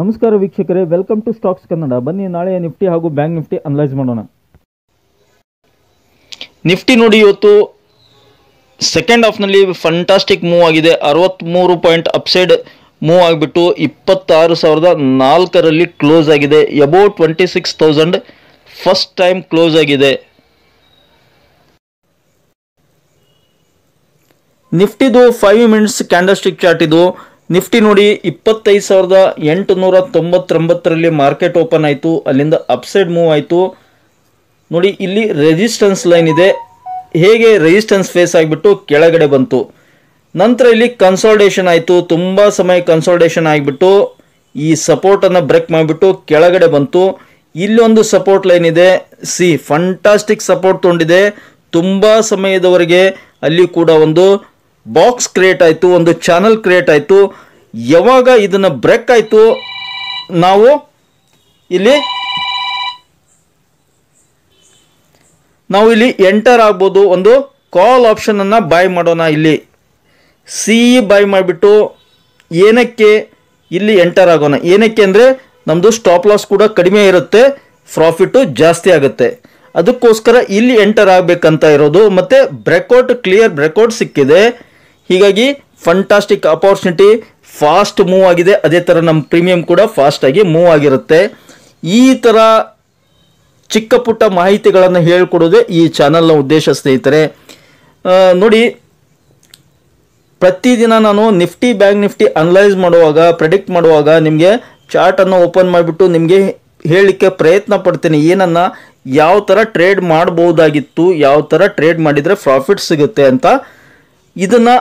ನಮಸ್ಕಾರ ವೀಕ್ಷಕರೇ, welcome to stocks Kannada. ಬನ್ನಿ ನಾಳೆ ನಿಫ್ಟಿ ಹಾಗೂ ಬ್ಯಾಂಕ್ ನಿಫ್ಟಿ ಅನಲೈಸ್ ಮಾಡೋಣ. ನಿಫ್ಟಿ ನೋಡಿ, ಇವತ್ತು ಸೆಕೆಂಡ್ ಹಾಫ್ನಲ್ಲಿ ಫಂಟಾಸ್ಟಿಕ್ ಮೂವ್ ಆಗಿದೆ. 63 ಪಾಯಿಂಟ್ ಅಪ್ಸೈಡ್ ಮೂವ್ ಆಗಿಬಿಟ್ಟು 26,004ರಲ್ಲಿ ಕ್ಲೋಸ್ ಆಗಿದೆ. ಅಬೌಟ್ 26,000 ಫಸ್ಟ್ ಟೈಮ್ ಕ್ಲೋಸ್ ಆಗಿದೆ. ನಿಫ್ಟಿದು 5 ಮಿನಿಟ್ಸ್ ಕ್ಯಾಂಡಲ್ಸ್ಟಿಕ್ ಚಾರ್ಟ್ ಇದು. ನಿಫ್ಟಿ ನೋಡಿ 25,899ರಲ್ಲಿ ಮಾರ್ಕೆಟ್ ಓಪನ್ ಆಯಿತು. ಅಲ್ಲಿಂದ ಅಪ್ಸೈಡ್ ಮೂವ್ ಆಯಿತು. ನೋಡಿ, ಇಲ್ಲಿ ರೆಸಿಸ್ಟೆನ್ಸ್ ಲೈನ್ ಇದೆ. ಹೇಗೆ ರೆಸಿಸ್ಟೆನ್ಸ್ ಫೇಸ್ ಆಗಿಬಿಟ್ಟು ಕೆಳಗಡೆ ಬಂತು. ನಂತರ ಇಲ್ಲಿ ಕನ್ಸಾಲ್ಟೇಷನ್ ಆಯಿತು. ತುಂಬ ಸಮಯ ಕನ್ಸಾಲ್ಟೇಷನ್ ಆಗಿಬಿಟ್ಟು ಈ ಸಪೋರ್ಟನ್ನು ಬ್ರೇಕ್ ಮಾಡಿಬಿಟ್ಟು ಕೆಳಗಡೆ ಬಂತು. ಇಲ್ಲಿ ಒಂದು ಸಪೋರ್ಟ್ ಲೈನ್ ಇದೆ. ಫಂಟಾಸ್ಟಿಕ್ ಸಪೋರ್ಟ್ ತೊಗೊಂಡಿದೆ. ತುಂಬ ಸಮಯದವರೆಗೆ ಅಲ್ಲಿ ಕೂಡ ಒಂದು ಬಾಕ್ಸ್ ಕ್ರಿಯೇಟ್ ಆಯಿತು, ಒಂದು ಚಾನಲ್ ಕ್ರಿಯೇಟ್ ಆಯಿತು. ಯಾವಾಗ ಇದನ್ನು ಬ್ರೇಕ್ ಆಯಿತು, ನಾವು ಇಲ್ಲಿ ಎಂಟರ್ ಆಗ್ಬೋದು. ಒಂದು ಕಾಲ್ ಆಪ್ಷನನ್ನು ಬೈ ಮಾಡೋಣ. ಇಲ್ಲಿ ಬೈ ಮಾಡಿಬಿಟ್ಟು ಏನಕ್ಕೆ ಇಲ್ಲಿ ಎಂಟರ್ ಆಗೋಣ. ಏನಕ್ಕೆ ಅಂದರೆ ನಮ್ಮದು ಸ್ಟಾಪ್ ಲಾಸ್ ಕೂಡ ಕಡಿಮೆ ಇರುತ್ತೆ, ಪ್ರಾಫಿಟು ಜಾಸ್ತಿ ಆಗುತ್ತೆ. ಅದಕ್ಕೋಸ್ಕರ ಇಲ್ಲಿ ಎಂಟರ್ ಆಗಬೇಕಂತ ಇರೋದು. ಮತ್ತು ಕ್ಲಿಯರ್ ಬ್ರೇಕ್ಔಟ್ ಸಿಕ್ಕಿದೆ. ಹೀಗಾಗಿ ಫಂಟಾಸ್ಟಿಕ್ ಅಪಾರ್ಚುನಿಟಿ. ಫಾಸ್ಟ್ ಮೂವ್ ಆಗಿದೆ. ಅದೇ ಥರ ನಮ್ಮ ಪ್ರೀಮಿಯಂ ಕೂಡ ಫಾಸ್ಟಾಗಿ ಮೂವ್ ಆಗಿರುತ್ತೆ. ಈ ಥರ ಚಿಕ್ಕ ಪುಟ್ಟ ಮಾಹಿತಿಗಳನ್ನು ಹೇಳಿಕೊಡೋದೇ ಈ ಚಾನಲ್ನ ಉದ್ದೇಶ ಸ್ನೇಹಿತರೆ. ನೋಡಿ, ಪ್ರತಿದಿನ ನಾನು ನಿಫ್ಟಿ ಬ್ಯಾಂಕ್ ನಿಫ್ಟಿ ಅನಲೈಸ್ ಮಾಡುವಾಗ, ಪ್ರೆಡಿಕ್ಟ್ ಮಾಡುವಾಗ ನಿಮಗೆ ಚಾರ್ಟನ್ನು ಓಪನ್ ಮಾಡಿಬಿಟ್ಟು ನಿಮಗೆ ಹೇಳಲಿಕ್ಕೆ ಪ್ರಯತ್ನ ಪಡ್ತೇನೆ. ಏನನ್ನು ಯಾವ ಥರ ಟ್ರೇಡ್ ಮಾಡ್ಬೋದಾಗಿತ್ತು, ಯಾವ ಥರ ಟ್ರೇಡ್ ಮಾಡಿದರೆ ಪ್ರಾಫಿಟ್ ಸಿಗುತ್ತೆ ಅಂತ. ಇದನ್ನು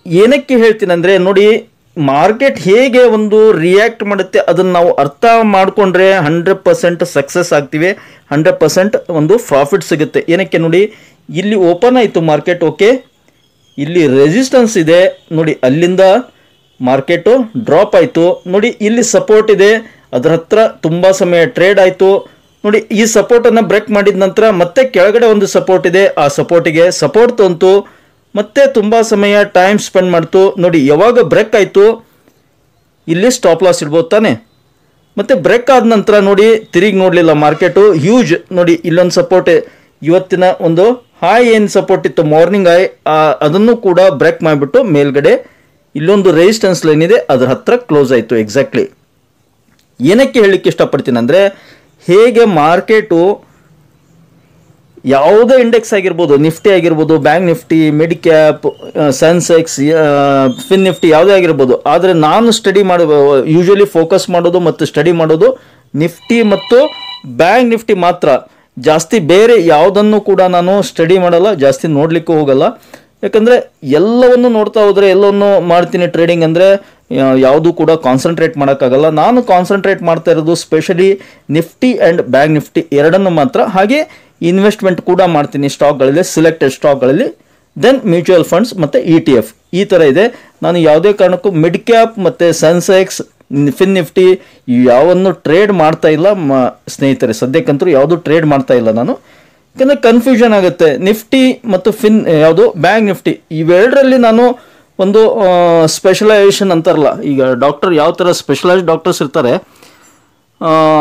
ಏನಕ್ಕೆ ಹೇಳ್ತೀನಿ ಅಂದರೆ, ನೋಡಿ, ಮಾರ್ಕೆಟ್ ಹೇಗೆ ಒಂದು ರಿಯಾಕ್ಟ್ ಮಾಡುತ್ತೆ ಅದನ್ನು ನಾವು ಅರ್ಥ ಮಾಡಿಕೊಂಡ್ರೆ 100% ಸಕ್ಸಸ್ ಆಗ್ತೀವಿ, 100% ಒಂದು ಪ್ರಾಫಿಟ್ ಸಿಗುತ್ತೆ. ಏನಕ್ಕೆ ನೋಡಿ, ಇಲ್ಲಿ ಓಪನ್ ಆಯಿತು ಮಾರ್ಕೆಟ್. ಓಕೆ, ಇಲ್ಲಿ ರೆಸಿಸ್ಟೆನ್ಸ್ ಇದೆ ನೋಡಿ. ಅಲ್ಲಿಂದ ಮಾರ್ಕೆಟು ಡ್ರಾಪ್ ಆಯಿತು. ನೋಡಿ, ಇಲ್ಲಿ ಸಪೋರ್ಟ್ ಇದೆ. ಅದರ ಹತ್ರ ತುಂಬ ಸಮಯ ಟ್ರೇಡ್ ಆಯಿತು. ನೋಡಿ, ಈ ಸಪೋರ್ಟನ್ನು ಬ್ರೇಕ್ ಮಾಡಿದ ನಂತರ ಮತ್ತೆ ಕೆಳಗಡೆ ಒಂದು ಸಪೋರ್ಟ್ ಇದೆ. ಆ ಸಪೋರ್ಟಿಗೆ ಸಪೋರ್ಟ್ ತಂತು. ಮತ್ತೆ ತುಂಬ ಸಮಯ ಟೈಮ್ ಸ್ಪೆಂಡ್ ಮಾಡ್ತು. ನೋಡಿ, ಯಾವಾಗ ಬ್ರೇಕ್ ಆಯಿತು ಇಲ್ಲಿ ಸ್ಟಾಪ್ ಲಾಸ್ ಇಡ್ಬೋದು ತಾನೆ. ಮತ್ತು ಬ್ರೇಕ್ ಆದ ನಂತರ ನೋಡಿ, ತಿರುಗಿ ನೋಡಲಿಲ್ಲ ಮಾರ್ಕೆಟು. ಹ್ಯೂಜ್ ನೋಡಿ, ಇಲ್ಲೊಂದು ಸಪೋರ್ಟ್, ಇವತ್ತಿನ ಒಂದು ಹೈ ಏನು ಸಪೋರ್ಟ್ ಇತ್ತು ಮಾರ್ನಿಂಗ್ ಹೈ, ಅದನ್ನು ಕೂಡ ಬ್ರೇಕ್ ಮಾಡಿಬಿಟ್ಟು ಮೇಲ್ಗಡೆ ಇಲ್ಲೊಂದು ರೆಸಿಸ್ಟೆನ್ಸ್ ಲೈನ್ ಇದೆ, ಅದರ ಹತ್ರ ಕ್ಲೋಸ್ ಆಯಿತು. ಎಕ್ಸಾಕ್ಟ್ಲಿ ಏನಕ್ಕೆ ಹೇಳಲಿಕ್ಕೆ ಇಷ್ಟಪಡ್ತೀನಿ ಅಂದರೆ, ಹೇಗೆ ಮಾರ್ಕೆಟು ಯಾವುದೇ ಇಂಡೆಕ್ಸ್ ಆಗಿರ್ಬೋದು, ನಿಫ್ಟಿ ಆಗಿರ್ಬೋದು, bank Nifty, mid cap, Sensex, fin Nifty ಯಾವುದೇ ಆಗಿರ್ಬೋದು. ಆದರೆ ನಾನು ಯೂಶಲಿ ಫೋಕಸ್ ಮಾಡೋದು ಮತ್ತು ಸ್ಟಡಿ ಮಾಡೋದು ನಿಫ್ಟಿ ಮತ್ತು ಬ್ಯಾಂಕ್ ನಿಫ್ಟಿ ಮಾತ್ರ. ಜಾಸ್ತಿ ಬೇರೆ ಯಾವುದನ್ನು ಕೂಡ ನಾನು ಸ್ಟಡಿ ಮಾಡಲ್ಲ, ಜಾಸ್ತಿ ನೋಡಲಿಕ್ಕೂ ಹೋಗಲ್ಲ. ಯಾಕಂದರೆ ಎಲ್ಲವನ್ನು ನೋಡ್ತಾ ಹೋದರೆ ಎಲ್ಲವನ್ನು ಮಾಡ್ತೀನಿ. ಟ್ರೇಡಿಂಗ್ ಅಂದರೆ ಯಾವುದೂ ಕೂಡ ಕಾನ್ಸಂಟ್ರೇಟ್ ಮಾಡೋಕ್ಕಾಗಲ್ಲ. ನಾನು ಕಾನ್ಸಂಟ್ರೇಟ್ ಮಾಡ್ತಾ ಇರೋದು specially Nifty and bank Nifty ಎರಡನ್ನು ಮಾತ್ರ. ಹಾಗೆ ಇನ್ವೆಸ್ಟ್ಮೆಂಟ್ ಕೂಡ ಮಾಡ್ತೀನಿ ಸ್ಟಾಕ್ಗಳಲ್ಲಿ, ಸಿಲೆಕ್ಟೆಡ್ ಸ್ಟಾಕ್ಗಳಲ್ಲಿ, ದೆನ್ ಮ್ಯೂಚುವಲ್ ಫಂಡ್ಸ್ ಮತ್ತು ETF ಈ ಥರ ಇದೆ. ನಾನು ಯಾವುದೇ ಕಾರಣಕ್ಕೂ ಮಿಡ್ ಕ್ಯಾಪ್ ಮತ್ತು ಸೆನ್ಸೆಕ್ಸ್, ಫಿನ್ ನಿಫ್ಟಿ ಯಾವನ್ನು ಟ್ರೇಡ್ ಮಾಡ್ತಾ ಇಲ್ಲ ಸ್ನೇಹಿತರೆ. ಸದ್ಯಕ್ಕಂತೂ ಯಾವುದೂ ಟ್ರೇಡ್ ಮಾಡ್ತಾ ಇಲ್ಲ ನಾನು. ಯಾಕಂದರೆ ಕನ್ಫ್ಯೂಷನ್ ಆಗುತ್ತೆ. ನಿಫ್ಟಿ ಮತ್ತು ಯಾವುದು ಬ್ಯಾಂಕ್ ನಿಫ್ಟಿ ಇವೆರಡರಲ್ಲಿ ನಾನು ಒಂದು ಸ್ಪೆಷಲೈಸೇಷನ್ ಅಂತಾರಲ್ಲ, ಈಗ ಡಾಕ್ಟರ್ ಯಾವ ಥರ ಸ್ಪೆಷಲೈಸ್ಡ್ ಡಾಕ್ಟರ್ಸ್ ಇರ್ತಾರೆ,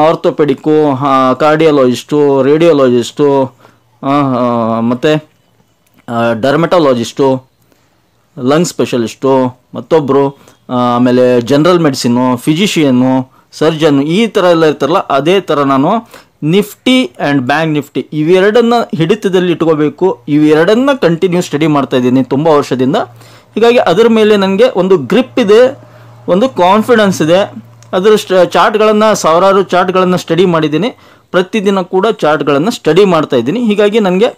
ಆರ್ಥೋಪೆಡಿಕ್ಕು, ಕಾರ್ಡಿಯಾಲಜಿಸ್ಟು, ರೇಡಿಯೋಲಜಿಸ್ಟು, ಮತ್ತು ಡರ್ಮೆಟಾಲಜಿಸ್ಟು, ಲಂಗ್ ಸ್ಪೆಷಲಿಸ್ಟು, ಮತ್ತೊಬ್ಬರು ಆಮೇಲೆ ಜನರಲ್ ಮೆಡಿಸಿನ್ನು, ಫಿಸಿಷಿಯನ್ನು, ಸರ್ಜನ್ನು, ಈ ಥರ ಎಲ್ಲ ಇರ್ತಾರಲ್ಲ, ಅದೇ ಥರ ನಾನು ನಿಫ್ಟಿ ಆ್ಯಂಡ್ ಬ್ಯಾಂಕ್ ನಿಫ್ಟಿ ಇವೆರಡನ್ನು ಹಿಡಿತದಲ್ಲಿ ಇಟ್ಕೋಬೇಕು. ಇವೆರಡನ್ನು ಕಂಟಿನ್ಯೂ ಸ್ಟಡಿ ಮಾಡ್ತಾ ಇದ್ದೀನಿ ತುಂಬ ವರ್ಷದಿಂದ. ಹೀಗಾಗಿ ಅದರ ಮೇಲೆ ನನಗೆ ಒಂದು ಗ್ರಿಪ್ ಇದೆ, ಒಂದು ಕಾನ್ಫಿಡೆನ್ಸ್ ಇದೆ. ಅದರ ಚಾರ್ಟ್ಗಳನ್ನು, ಸಾವಿರಾರು ಚಾರ್ಟ್ಗಳನ್ನು ಸ್ಟಡಿ ಮಾಡಿದ್ದೀನಿ. ಪ್ರತಿದಿನ ಕೂಡ ಚಾರ್ಟ್ಗಳನ್ನು ಸ್ಟಡಿ ಮಾಡ್ತಾ ಇದ್ದೀನಿ. ಹೀಗಾಗಿ ನನಗೆ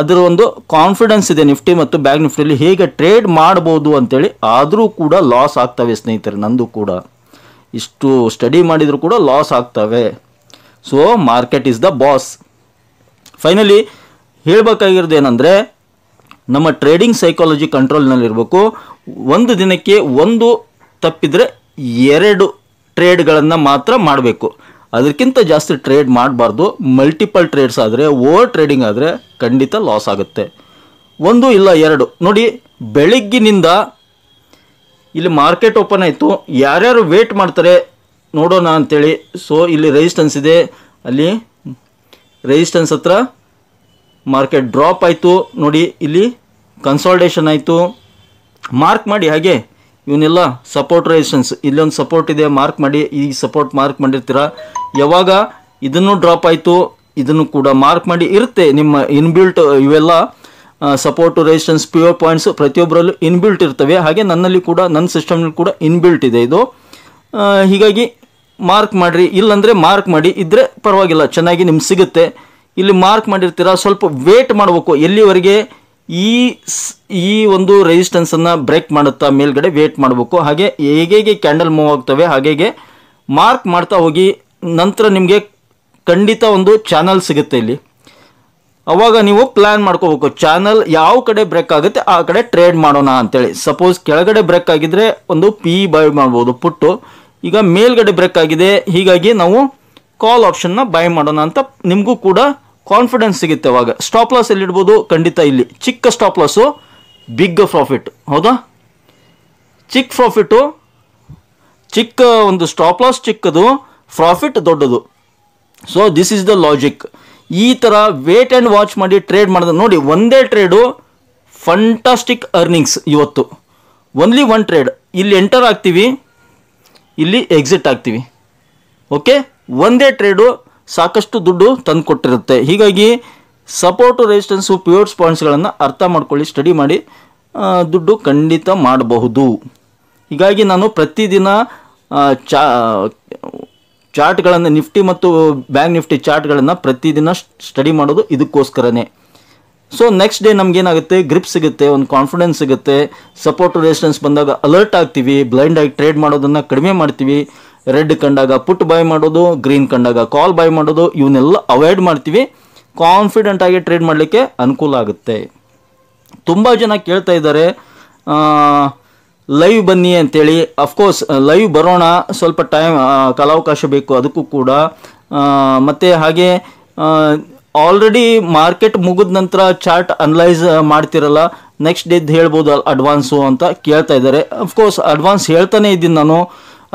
ಅದರ ಒಂದು ಕಾನ್ಫಿಡೆನ್ಸ್ ಇದೆ ನಿಫ್ಟಿ ಮತ್ತು ಬ್ಯಾಂಕ್ ನಿಫ್ಟಿಯಲ್ಲಿ ಹೇಗೆ ಟ್ರೇಡ್ ಮಾಡ್ಬೋದು ಅಂತೇಳಿ. ಆದರೂ ಕೂಡ ಲಾಸ್ ಆಗ್ತವೆ ಸ್ನೇಹಿತರೆ, ನಂದು ಕೂಡ ಇಷ್ಟು ಸ್ಟಡಿ ಮಾಡಿದರೂ ಕೂಡ ಲಾಸ್ ಆಗ್ತವೆ. So market is the boss. Finally ಹೇಳಬೇಕಾಗಿರೋದು ಏನಂದರೆ, ನಮ್ಮ ಟ್ರೇಡಿಂಗ್ ಸೈಕಾಲಜಿ ಕಂಟ್ರೋಲ್ನಲ್ಲಿರಬೇಕು. ಒಂದು ದಿನಕ್ಕೆ ಒಂದು ತಪ್ಪಿದರೆ 2 ಟ್ರೇಡ್ಗಳನ್ನು ಮಾತ್ರ ಮಾಡಬೇಕು. ಅದಕ್ಕಿಂತ ಜಾಸ್ತಿ ಟ್ರೇಡ್ ಮಾಡಬಾರ್ದು. ಮಲ್ಟಿಪಲ್ ಟ್ರೇಡ್ಸ್ ಆದರೆ, ಓವರ್ ಟ್ರೇಡಿಂಗ್ ಆದರೆ ಖಂಡಿತ ಲಾಸ್ ಆಗುತ್ತೆ. 1 ಇಲ್ಲ 2 ನೋಡಿ, ಬೆಳಗ್ಗಿನಿಂದ ಇಲ್ಲಿ ಮಾರ್ಕೆಟ್ ಓಪನ್ ಆಯಿತು. ಯಾರ್ಯಾರು ವೇಟ್ ಮಾಡ್ತಾರೆ ನೋಡೋಣ ಅಂಥೇಳಿ. ಸೊ ಇಲ್ಲಿ ರೆಸಿಸ್ಟೆನ್ಸ್ ಇದೆ, ಅಲ್ಲಿ ರೆಸಿಸ್ಟೆನ್ಸ್ ಹತ್ರ ಮಾರ್ಕೆಟ್ ಡ್ರಾಪ್ ಆಯಿತು ನೋಡಿ, ಇಲ್ಲಿ ಕನ್ಸಾಲ್ಟೇಷನ್ ಆಯಿತು. ಮಾರ್ಕ್ ಮಾಡಿ ಹಾಗೆ ಇವನ್ನೆಲ್ಲ ಸಪೋರ್ಟ್ ರೆಸಿಸ್ಟೆನ್ಸ್, ಇಲ್ಲೊಂದು ಸಪೋರ್ಟ್ ಇದೆ ಮಾರ್ಕ್ ಮಾಡಿ, ಈ ಸಪೋರ್ಟ್ ಮಾರ್ಕ್ ಮಾಡಿರ್ತೀರ. ಯಾವಾಗ ಇದನ್ನು ಡ್ರಾಪ್ ಆಯಿತು ಇದನ್ನು ಕೂಡ ಮಾರ್ಕ್ ಮಾಡಿ ಇರುತ್ತೆ. ನಿಮ್ಮ ಇನ್ಬಿಲ್ಟ್ ಇವೆಲ್ಲ ಸಪೋರ್ಟು ರೆಸಿಸ್ಟೆನ್ಸ್ ಪ್ಯೂರ್ ಪಾಯಿಂಟ್ಸ್ ಪ್ರತಿಯೊಬ್ಬರಲ್ಲೂ ಇನ್ಬಿಲ್ಟ್ ಇರ್ತವೆ. ಹಾಗೆ ನನ್ನಲ್ಲಿ ಕೂಡ ನನ್ನ ಸಿಸ್ಟಮ್ನಲ್ಲಿ ಕೂಡ ಇನ್ಬಿಲ್ಟ್ ಇದೆ ಇದು. ಹೀಗಾಗಿ ಮಾರ್ಕ್ ಮಾಡಿರಿ, ಇಲ್ಲಾಂದರೆ ಮಾರ್ಕ್ ಮಾಡಿ, ಇದ್ದರೆ ಪರವಾಗಿಲ್ಲ ಚೆನ್ನಾಗಿ ನಿಮ್ಗೆ ಸಿಗುತ್ತೆ. ಇಲ್ಲಿ ಮಾರ್ಕ್ ಮಾಡಿರ್ತೀರ, ಸ್ವಲ್ಪ ವೇಟ್ ಮಾಡಬೇಕು ಎಲ್ಲಿವರೆಗೆ ಈ ಒಂದು ರೆಸಿಸ್ಟೆನ್ಸನ್ನು ಬ್ರೇಕ್ ಮಾಡುತ್ತಾ ಮೇಲ್ಗಡೆ ವೇಟ್ ಮಾಡಬೇಕು. ಹಾಗೆ ಹೇಗೆ ಕ್ಯಾಂಡಲ್ ಮೂವ್ ಆಗ್ತವೆ ಹಾಗೆ ಮಾರ್ಕ್ ಮಾಡ್ತಾ ಹೋಗಿ. ನಂತರ ನಿಮಗೆ ಖಂಡಿತ ಒಂದು ಚಾನಲ್ ಸಿಗುತ್ತೆ ಇಲ್ಲಿ. ಅವಾಗ ನೀವು ಪ್ಲ್ಯಾನ್ ಮಾಡ್ಕೋಬೇಕು, ಚಾನಲ್ ಯಾವ ಕಡೆ ಬ್ರೇಕ್ ಆಗುತ್ತೆ ಆ ಕಡೆ ಟ್ರೇಡ್ ಮಾಡೋಣ ಅಂತೇಳಿ. ಸಪೋಸ್ ಕೆಳಗಡೆ ಬ್ರೇಕ್ ಆಗಿದ್ರೆ ಒಂದು ಪಿ ಬೈ ಮಾಡ್ಬೋದು ಪುಟ್ಟು. ಈಗ ಮೇಲ್ಗಡೆ ಬ್ರೇಕ್ ಆಗಿದೆ, ಹೀಗಾಗಿ ನಾವು ಕಾಲ್ ಆಪ್ಷನ್ನ ಬೈ ಮಾಡೋಣ ಅಂತ ನಿಮಗೂ ಕೂಡ ಕಾನ್ಫಿಡೆನ್ಸ್ ಸಿಗುತ್ತೆ. ಅವಾಗ ಸ್ಟಾಪ್ ಲಾಸ್ ಎಲ್ಲಿಡ್ಬೋದು, ಖಂಡಿತ ಇಲ್ಲಿ ಚಿಕ್ಕ ಸ್ಟಾಪ್ ಲಾಸು ಬಿಗ್ ಪ್ರಾಫಿಟ್. ಹೌದಾ, ಚಿಕ್ಕ ಪ್ರಾಫಿಟ್ಟು, ಚಿಕ್ಕ ಒಂದು ಸ್ಟಾಪ್ ಲಾಸ್ ಚಿಕ್ಕದು, ಪ್ರಾಫಿಟ್ ದೊಡ್ಡದು. So this is the logic. ಈ ಥರ ವೇಟ್ ಆ್ಯಂಡ್ ವಾಚ್ ಮಾಡಿ ಟ್ರೇಡ್ ಮಾಡಿದ್ರೆ ನೋಡಿ, ಒಂದೇ ಟ್ರೇಡು ಫಂಟಾಸ್ಟಿಕ್ ಅರ್ನಿಂಗ್ಸ್ ಇವತ್ತು. ಓನ್ಲಿ ಒನ್ ಟ್ರೇಡ್, ಇಲ್ಲಿ ಎಂಟರ್ ಆಗ್ತೀವಿ, ಇಲ್ಲಿ ಎಕ್ಸಿಟ್ ಆಗ್ತೀವಿ. ಓಕೆ, ಒಂದೇ ಟ್ರೇಡು ಸಾಕಷ್ಟು ದುಡ್ಡು ತಂದು ಕೊಟ್ಟಿರುತ್ತೆ. ಹೀಗಾಗಿ ಸಪೋರ್ಟು ರೆಸಿಸ್ಟೆನ್ಸು ಪ್ಯೂರ್ ಪಾಯಿಂಟ್ಸ್ಗಳನ್ನು ಅರ್ಥ ಮಾಡ್ಕೊಳ್ಳಿ, ಸ್ಟಡಿ ಮಾಡಿ, ದುಡ್ಡು ಖಂಡಿತ ಮಾಡಬಹುದು. ಹೀಗಾಗಿ ನಾನು ಪ್ರತಿದಿನ ಚಾರ್ಟ್ಗಳನ್ನು, ನಿಫ್ಟಿ ಮತ್ತು ಬ್ಯಾಂಕ್ ನಿಫ್ಟಿ ಚಾರ್ಟ್ಗಳನ್ನು ಪ್ರತಿದಿನ ಸ್ಟಡಿ ಮಾಡೋದು ಇದಕ್ಕೋಸ್ಕರನೇ. ಸೊ ನೆಕ್ಸ್ಟ್ ಡೇ ನಮಗೇನಾಗುತ್ತೆ, ಗ್ರಿಪ್ ಸಿಗುತ್ತೆ, ಒಂದು ಕಾನ್ಫಿಡೆನ್ಸ್ ಸಿಗುತ್ತೆ. ಸಪೋರ್ಟ್ ರೆಸಿಸ್ಟೆನ್ಸ್ ಬಂದಾಗ ಅಲರ್ಟ್ ಆಗ್ತೀವಿ, ಬ್ಲೈಂಡ್ ಆಗಿ ಟ್ರೇಡ್ ಮಾಡೋದನ್ನು ಕಡಿಮೆ ಮಾಡ್ತೀವಿ. ರೆಡ್ ಕಂಡಾಗ ಪುಟ್ ಬೈ ಮಾಡೋದು, ಗ್ರೀನ್ ಕಂಡಾಗ ಕಾಲ್ ಬೈ ಮಾಡೋದು, ಇವನ್ನೆಲ್ಲ ಅವಾಯ್ಡ್ ಮಾಡ್ತೀವಿ. ಕಾನ್ಫಿಡೆಂಟ್ ಆಗಿ ಟ್ರೇಡ್ ಮಾಡಲಿಕ್ಕೆ ಅನುಕೂಲ ಆಗುತ್ತೆ. ತುಂಬ ಜನ ಕೇಳ್ತಾ ಇದ್ದಾರೆ ಲೈವ್ ಬನ್ನಿ ಅಂತೇಳಿ. ಅಫ್ಕೋರ್ಸ್ ಲೈವ್ ಬರೋಣ, ಸ್ವಲ್ಪ ಟೈಮ್ ಕಾಲಾವಕಾಶ ಬೇಕು ಅದಕ್ಕೂ ಕೂಡ. ಮತ್ತು ಹಾಗೆ ಆಲ್ರೆಡಿ ಮಾರ್ಕೆಟ್ ಮುಗಿದ ನಂತರ ಚಾರ್ಟ್ ಅನಲೈಸ್ ಮಾಡ್ತಿರಲ್ಲ, ನೆಕ್ಸ್ಟ್ ಡೇದು ಹೇಳ್ಬೋದು ಅಡ್ವಾನ್ಸು ಅಂತ ಕೇಳ್ತಾ ಇದ್ದಾರೆ. ಅಫ್ಕೋರ್ಸ್ ಅಡ್ವಾನ್ಸ್ ಹೇಳ್ತಾನೆ ಇದ್ದೀನಿ ನಾನು.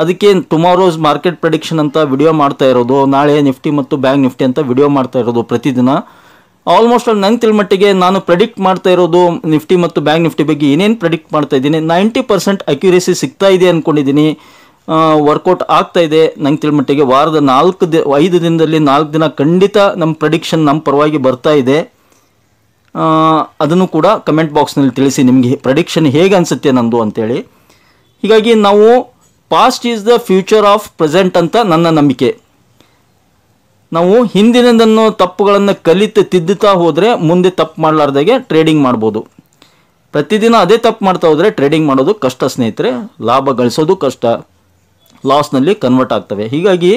ಅದಕ್ಕೆ ಟುಮಾರೋಸ್ ಮಾರ್ಕೆಟ್ ಪ್ರೆಡಿಕ್ಷನ್ ಅಂತ ವಿಡಿಯೋ ಮಾಡ್ತಾ ಇರೋದು, ನಾಳೆ ನಿಫ್ಟಿ ಮತ್ತು ಬ್ಯಾಂಕ್ ನಿಫ್ಟಿ ಅಂತ ವಿಡಿಯೋ ಮಾಡ್ತಾ ಇರೋದು ಪ್ರತಿದಿನ. ಆಲ್ಮೋಸ್ಟ್ ಅಲ್ಲಿ ನಂಗೆ ತಿಳ್ಮಟ್ಟಿಗೆ ನಾನು ಪ್ರೆಡಿಕ್ಟ್ ಮಾಡ್ತಾ ಇರೋದು ನಿಫ್ಟಿ ಮತ್ತು ಬ್ಯಾಂಕ್ ನಿಫ್ಟಿ ಬಗ್ಗೆ ಏನೇನು ಪ್ರೆಡಿಕ್ಟ್ ಮಾಡ್ತಾ ಇದ್ದೀನಿ 90% ಅಕ್ಯುರೇಸಿ ಸಿಗ್ತಾ ಇದೆ ಅಂದ್ಕೊಂಡಿದ್ದೀನಿ. ವರ್ಕೌಟ್ ಆಗ್ತಾ ಇದೆ ನಂಗೆ ತಿಳ್ಮಟ್ಟಿಗೆ. ವಾರದ 5 ದಿನದಲ್ಲಿ 4 ದಿನ ಖಂಡಿತ ನಮ್ಮ ಪ್ರೆಡಿಕ್ಷನ್ ನಮ್ಮ ಪರವಾಗಿ ಬರ್ತಾ ಇದೆ. ಅದನ್ನು ಕೂಡ ಕಮೆಂಟ್ ಬಾಕ್ಸ್ನಲ್ಲಿ ತಿಳಿಸಿ ನಿಮಗೆ ಪ್ರೆಡಿಕ್ಷನ್ ಹೇಗೆ ಅನಿಸುತ್ತೆ ನಂದು ಅಂತೇಳಿ. ಹೀಗಾಗಿ ನಾವು past is the future of present ಅಂತ ನನ್ನ ನಂಬಿಕೆ. ನಾವು ಹಿಂದಿನದನ್ನು ತಪ್ಪುಗಳನ್ನು ತಿದ್ದುತ್ತಾ ಹೋದರೆ ಮುಂದೆ ತಪ್ಪು ಮಾಡಲಾರ್ದಾಗೆ ಟ್ರೇಡಿಂಗ್ ಮಾಡ್ಬೋದು. ಪ್ರತಿದಿನ ಅದೇ ತಪ್ಪು ಮಾಡ್ತಾ ಹೋದರೆ ಟ್ರೇಡಿಂಗ್ ಮಾಡೋದು ಕಷ್ಟ ಸ್ನೇಹಿತರೆ, ಲಾಭ ಗಳಿಸೋದು ಕಷ್ಟ, ಲಾಸ್ನಲ್ಲಿ ಕನ್ವರ್ಟ್ ಆಗ್ತವೆ. ಹೀಗಾಗಿ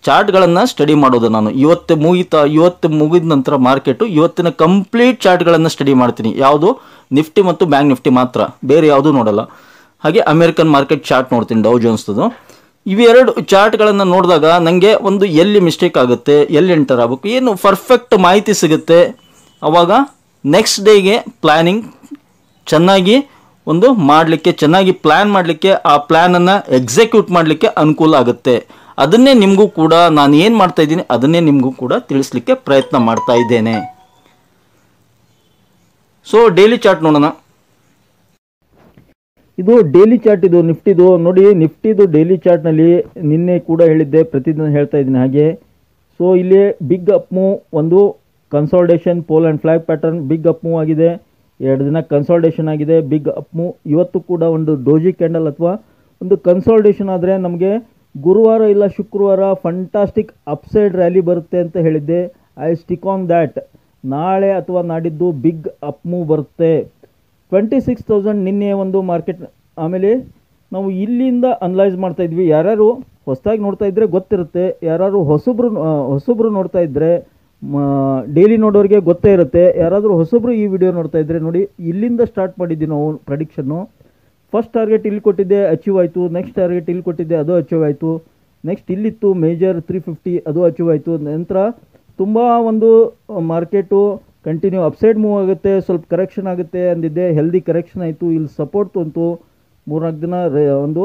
ಚಾರ್ಟ್ಗಳನ್ನು ಸ್ಟಡಿ ಮಾಡೋದು ನಾನು. ಇವತ್ತು ಮುಗಿದ ನಂತರ ಮಾರ್ಕೆಟು ಇವತ್ತಿನ ಕಂಪ್ಲೀಟ್ ಚಾರ್ಟ್ಗಳನ್ನು ಸ್ಟಡಿ ಮಾಡ್ತೀನಿ. ಯಾವುದು ನಿಫ್ಟಿ ಮತ್ತು ಬ್ಯಾಂಕ್ ನಿಫ್ಟಿ ಮಾತ್ರ, ಬೇರೆ ಯಾವುದೂ ನೋಡಲ್ಲ. ಹಾಗೆ ಅಮೆರಿಕನ್ ಮಾರ್ಕೆಟ್ ಚಾರ್ಟ್ ನೋಡ್ತೀನಿ, ಡೌ ಜೋನ್ಸ್ದು. ಇವೆರಡು ಚಾರ್ಟ್ಗಳನ್ನು ನೋಡಿದಾಗ ನನಗೆ ಒಂದು ಎಲ್ಲಿ ಮಿಸ್ಟೇಕ್ ಆಗುತ್ತೆ, ಎಲ್ಲಿ ಎಂಟರ್ ಆಗಬೇಕು, ಏನು ಪರ್ಫೆಕ್ಟ್ ಮಾಹಿತಿ ಸಿಗುತ್ತೆ. ಆವಾಗ ನೆಕ್ಸ್ಟ್ ಡೇಗೆ ಪ್ಲ್ಯಾನಿಂಗ್ ಚೆನ್ನಾಗಿ ಒಂದು ಮಾಡಲಿಕ್ಕೆ, ಚೆನ್ನಾಗಿ ಪ್ಲ್ಯಾನ್ ಮಾಡಲಿಕ್ಕೆ, ಆ ಪ್ಲ್ಯಾನನ್ನು ಎಕ್ಸಿಕ್ಯೂಟ್ ಮಾಡಲಿಕ್ಕೆ ಅನುಕೂಲ ಆಗುತ್ತೆ. ಅದನ್ನೇ ನಿಮಗೂ ಕೂಡ ನಾನು ಏನು ಮಾಡ್ತಾ ಇದ್ದೀನಿ ಅದನ್ನೇ ನಿಮಗೂ ಕೂಡ ತಿಳಿಸ್ಲಿಕ್ಕೆ ಪ್ರಯತ್ನ ಮಾಡ್ತಾ ಇದ್ದೇನೆ. ಸೊ ಡೈಲಿ ಚಾರ್ಟ್ ನೋಡೋಣ. ಇದು ಡೈಲಿ ಚಾರ್ಟ್, ಇದು ನಿಫ್ಟಿದು ನೋಡಿ. ನಿಫ್ಟಿದು ಡೈಲಿ ಚಾರ್ಟ್ನಲ್ಲಿ ನಿನ್ನೆ ಕೂಡ ಹೇಳಿದ್ದೆ, ಪ್ರತಿದಿನ ಹೇಳ್ತಾ ಇದ್ದೀನಿ ಹಾಗೆ. ಸೊ ಇಲ್ಲಿ ಬಿಗ್ ಅಪ್ ಮೂವ್, ಒಂದು consultation, pole and flag pattern, big up move ಆಗಿದೆ. 2 ದಿನ ಕನ್ಸಾಲ್ಟೇಷನ್ ಆಗಿದೆ, ಬಿಗ್ ಅಪ್ ಮೂವ್. ಇವತ್ತು ಕೂಡ ಒಂದು ಡೋಜಿ ಕ್ಯಾಂಡಲ್ ಅಥವಾ ಒಂದು ಕನ್ಸಾಲ್ಟೇಷನ್ ಆದರೆ ನಮಗೆ ಗುರುವಾರ ಇಲ್ಲ ಶುಕ್ರವಾರ ಫಂಟಾಸ್ಟಿಕ್ ಅಪ್ಸೈಡ್ ರ್ಯಾಲಿ ಬರುತ್ತೆ ಅಂತ ಹೇಳಿದ್ದೆ. I stick on that. ನಾಳೆ ಅಥವಾ ನಾಡಿದ್ದು ಬಿಗ್ ಅಪ್ ಮೂವ್ ಬರುತ್ತೆ. 26,000 ನಿನ್ನೆ ಒಂದು ಮಾರ್ಕೆಟ್. ಆಮೇಲೆ ನಾವು ಇಲ್ಲಿಂದ ಅನಲೈಸ್ ಮಾಡ್ತಾ ಇದ್ವಿ. ಯಾರ್ಯಾರು ಹೊಸದಾಗಿ ನೋಡ್ತಾ ಇದ್ದರೆ ಗೊತ್ತಿರುತ್ತೆ, ಯಾರು ಹೊಸಬ್ರು ನೋಡ್ತಾ ಇದ್ದರೆ ಡೈಲಿ ನೋಡೋರಿಗೆ ಗೊತ್ತೇ ಇರುತ್ತೆ. ಯಾರಾದರೂ ಹೊಸಬ್ರು ಈ ವಿಡಿಯೋ ನೋಡ್ತಾ ಇದ್ದರೆ ನೋಡಿ, ಇಲ್ಲಿಂದ ಸ್ಟಾರ್ಟ್ ಮಾಡಿದ್ವಿ ನಾವು ಪ್ರೆಡಿಕ್ಷನ್ನು. ಫಸ್ಟ್ ಟಾರ್ಗೆಟ್ ಇಲ್ಲಿ ಕೊಟ್ಟಿದ್ದೆ, ಅಚೀವ್ ಆಯಿತು. ನೆಕ್ಸ್ಟ್ ಟಾರ್ಗೆಟ್ ಇಲ್ಲಿ ಕೊಟ್ಟಿದ್ದೆ, ಅದು ಅಚೀವ್ ಆಯಿತು. ನೆಕ್ಸ್ಟ್ ಇಲ್ಲಿತ್ತು ಮೇಜರ್ 350, ಅದು ಅಚೀವ್ ಆಯಿತು. ನಂತರ ತುಂಬ ಒಂದು ಮಾರ್ಕೆಟು ಕಂಟಿನ್ಯೂ ಅಪ್ಸೈಡ್ ಮೂವ್ ಆಗುತ್ತೆ, ಸ್ವಲ್ಪ ಕರೆಕ್ಷನ್ ಆಗುತ್ತೆ ಅಂದಿದ್ದೆ, ಹೆಲ್ದಿ ಕರೆಕ್ಷನ್ ಆಯಿತು. ಇಲ್ಲಿ ಸಪೋರ್ಟ್ ಅಂತು 3-4 ದಿನ ಒಂದು